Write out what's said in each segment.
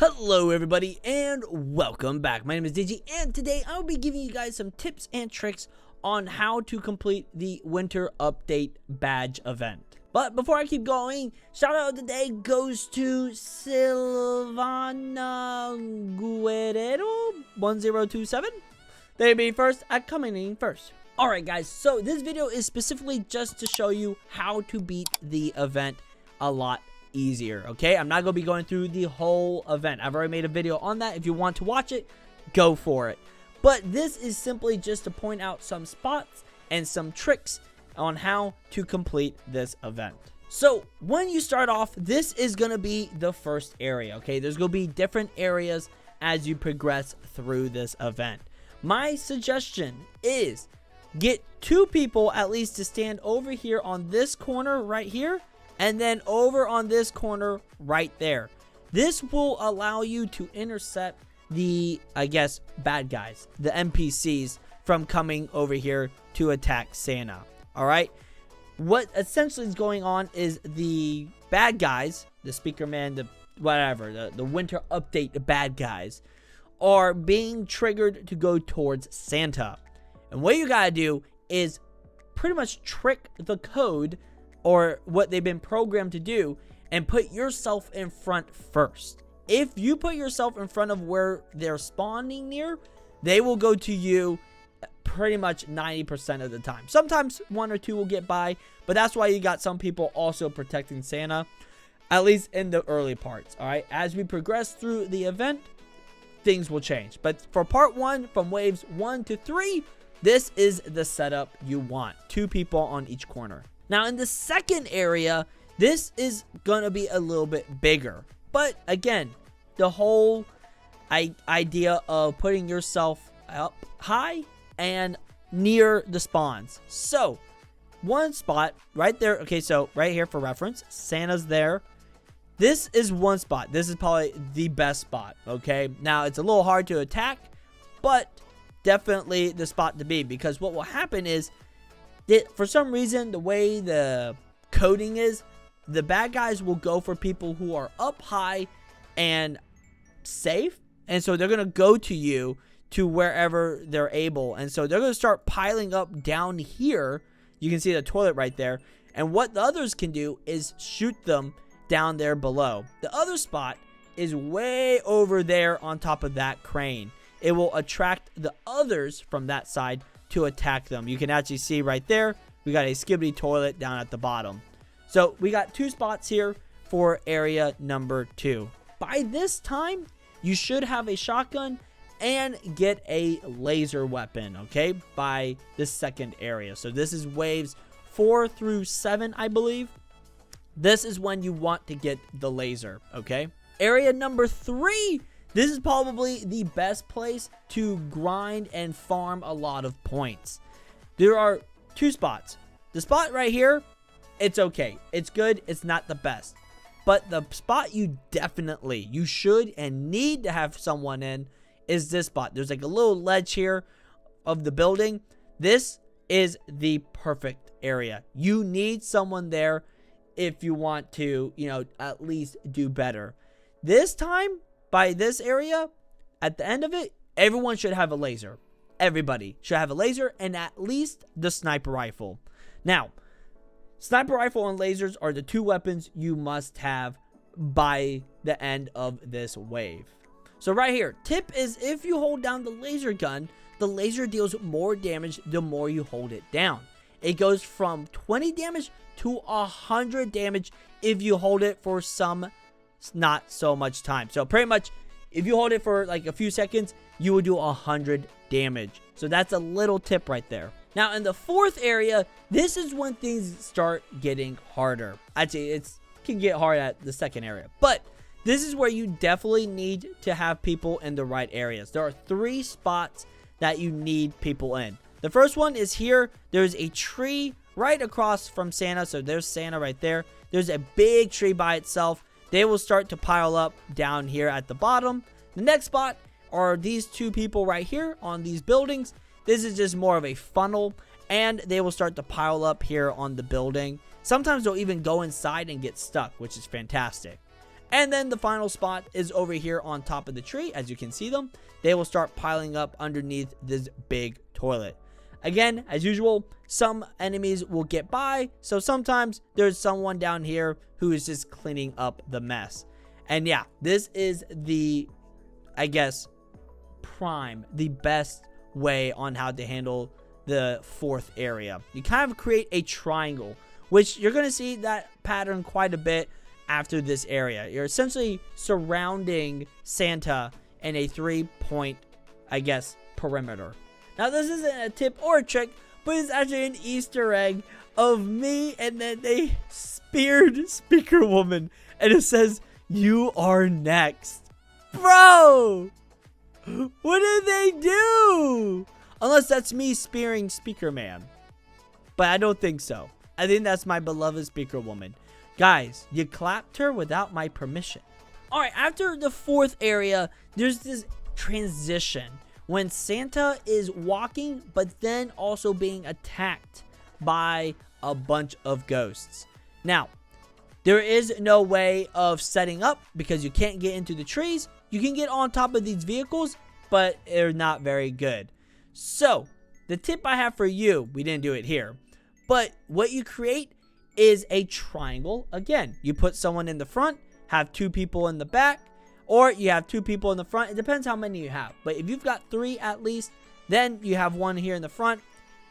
Hello everybody and welcome back. My name is Digi and today I will be giving you guys some tips and tricks on how to complete the winter update badge event. But before I keep going, shout out today goes to Silvana Guerrero 1027. They be first at coming in first. Alright guys, so this video is specifically just to show you how to beat the event a lot easier. Okay, I'm not gonna be going through the whole event. I've already made a video on that. If you want to watch it, go for it. But this is simply just to point out some spots and some tricks on how to complete this event. So when you start off, this is gonna be the first area. Okay, there's gonna be different areas as you progress through this event. My suggestion is get 2 people at least to stand over here on this corner right here, and then over on this corner right there. This will allow you to intercept the, I guess, bad guys, the NPCs, from coming over here to attack Santa. Alright? What essentially is going on is the bad guys, the speaker man, the whatever, the winter update bad guys, are being triggered to go towards Santa. And what you gotta do is pretty much trick the code, or what they've been programmed to do, and put yourself in front first. If you put yourself in front of where they're spawning near, they will go to you pretty much 90% of the time. Sometimes 1 or 2 will get by, but that's why you got some people also protecting Santa, at least in the early parts. Alright, as we progress through the event, things will change. But for part 1, from waves 1 to 3, this is the setup you want. 2 people on each corner. Now, in the second area, this is going to be a little bit bigger. But, again, the whole idea of putting yourself up high and near the spawns. So, one spot right there. Okay, so right here for reference, Santa's there. This is one spot. This is probably the best spot, okay? Now, it's a little hard to attack, but definitely the spot to be. Because what will happen is, for some reason, the way the coding is, the bad guys will go for people who are up high and safe. And so they're going to go to you to wherever they're able. And so they're going to start piling up down here. You can see the toilet right there. And what the others can do is shoot them down there below. The other spot is way over there on top of that crane. It will attract the others from that side to attack them. You can actually see right there, we got a skibbity toilet down at the bottom. So we got 2 spots here for area number 2. By this time, you should have a shotgun and get a laser weapon, okay, by the second area. So this is waves 4 through 7, I believe. This is when you want to get the laser, okay? Area number 3. This is probably the best place to grind and farm a lot of points. There are 2 spots. The spot right here, it's okay. It's good. It's not the best. But the spot you should and need to have someone in is this spot. There's like a little ledge here of the building. This is the perfect area. You need someone there if you want to, at least do better. This time, by this area, at the end of it, everyone should have a laser. Everybody should have a laser and at least the sniper rifle. Now, sniper rifle and lasers are the 2 weapons you must have by the end of this wave. So right here, tip is if you hold down the laser gun, the laser deals more damage the more you hold it down. It goes from 20 damage to 100 damage if you hold it for some not so much time. So pretty much if you hold it for like a few seconds, you will do 100 damage. So that's a little tip right there. Now in the 4th area, this is when things start getting harder. Actually, it can get hard at the second area, but this is where you definitely need to have people in the right areas. There are 3 spots that you need people in. The first one is here. There's a tree right across from Santa. So there's Santa right there. There's a big tree by itself. They will start to pile up down here at the bottom. The next spot are these 2 people right here on these buildings. This is just more of a funnel, and they will start to pile up here on the building. Sometimes they'll even go inside and get stuck, which is fantastic. And then the final spot is over here on top of the tree. As you can see them, they will start piling up underneath this big toilet. Again, as usual, some enemies will get by, so sometimes there's someone down here who is just cleaning up the mess. And yeah, this is the, I guess, the best way on how to handle the fourth area. You kind of create a triangle, which you're going to see that pattern quite a bit after this area. You're essentially surrounding Santa in a 3-point, I guess, perimeter. Now, this isn't a tip or a trick, but it's actually an Easter egg of me, and then they speared Speaker Woman, and it says, "You are next." Bro! What did they do? Unless that's me spearing Speaker Man. But I don't think so. I think that's my beloved Speaker Woman. Guys, you clapped her without my permission. Alright, after the fourth area, there's this transition when Santa is walking, but then also being attacked by a bunch of ghosts. Now, there is no way of setting up because you can't get into the trees. You can get on top of these vehicles, but they're not very good. So, the tip I have for you, we didn't do it here, but what you create is a triangle. Again, you put someone in the front, have 2 people in the back, or you have 2 people in the front. It depends how many you have, but if you've got 3 at least, then you have 1 here in the front,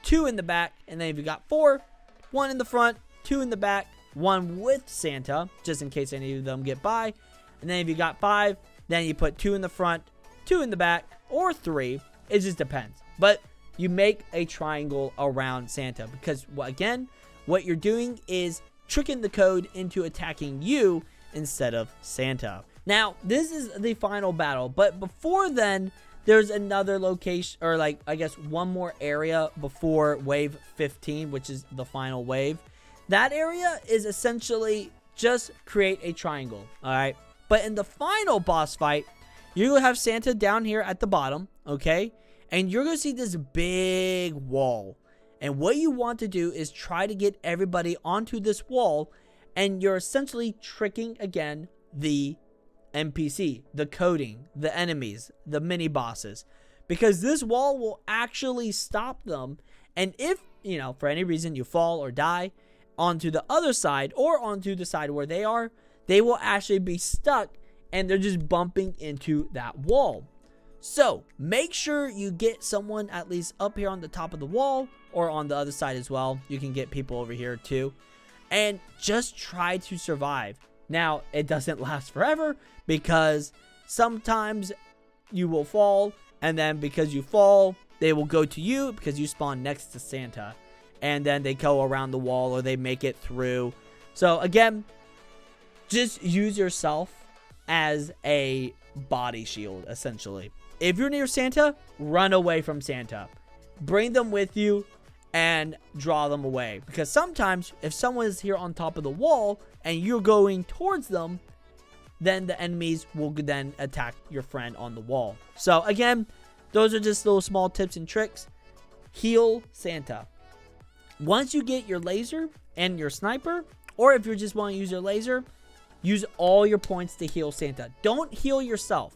2 in the back, and then if you got 4, 1 in the front, 2 in the back, 1 with Santa, just in case any of them get by, and then if you got 5, then you put 2 in the front, 2 in the back, or 3. It just depends. But you make a triangle around Santa because, again, what you're doing is tricking the code into attacking you instead of Santa. Now, this is the final battle, but before then, there's another location, or like, I guess, one more area before wave 15, which is the final wave. That area is essentially just create a triangle, all right? But in the final boss fight, you're going to have Santa down here at the bottom, okay? And you're going to see this big wall. And what you want to do is try to get everybody onto this wall, and you're essentially tricking, again, the NPC, the coding, the enemies, the mini bosses, because this wall will actually stop them. And if, you know, for any reason you fall or die onto the other side or onto the side where they are, they will actually be stuck and they're just bumping into that wall. So make sure you get someone at least up here on the top of the wall or on the other side as well. You can get people over here too, and just try to survive. Now, it doesn't last forever because sometimes you will fall, and then because you fall, they will go to you because you spawn next to Santa, and then they go around the wall or they make it through. So again, just use yourself as a body shield, essentially. If you're near Santa, run away from Santa. Bring them with you and draw them away. Because sometimes if someone is here on top of the wall and you're going towards them, then the enemies will then attack your friend on the wall. So again, those are just little small tips and tricks. Heal Santa. Once you get your laser and your sniper, or if you just want to use your laser, use all your points to heal Santa. Don't heal yourself.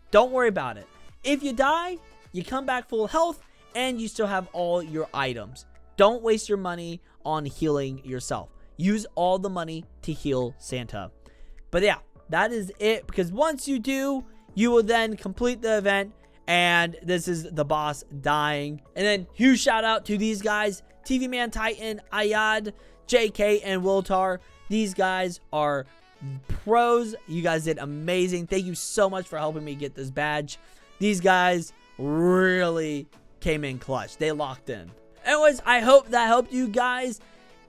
Don't worry about it. If you die, you come back full health and you still have all your items. Don't waste your money on healing yourself. Use all the money to heal Santa. But yeah, that is it, because once you do, you will then complete the event, and this is the boss dying. And then huge shout out to these guys, TV Man Titan, Ayad, JK, and Wiltar. These guys are pros. You guys did amazing. Thank you so much for helping me get this badge. These guys really came in clutch. They locked in. Anyways, I hope that helped you guys.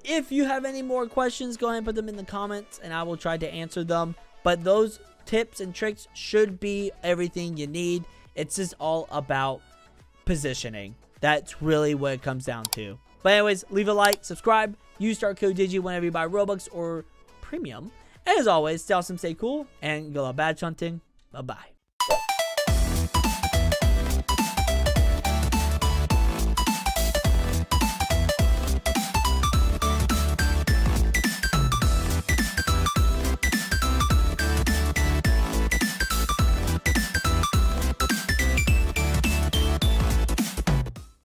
If you have any more questions, go ahead and put them in the comments and I will try to answer them. But those tips and tricks should be everything you need. It's just all about positioning. That's really what it comes down to. But anyways, leave a like, subscribe, use start code Digi whenever you buy Robux or Premium. And as always, stay awesome, stay cool, and go out badge hunting. Bye-bye.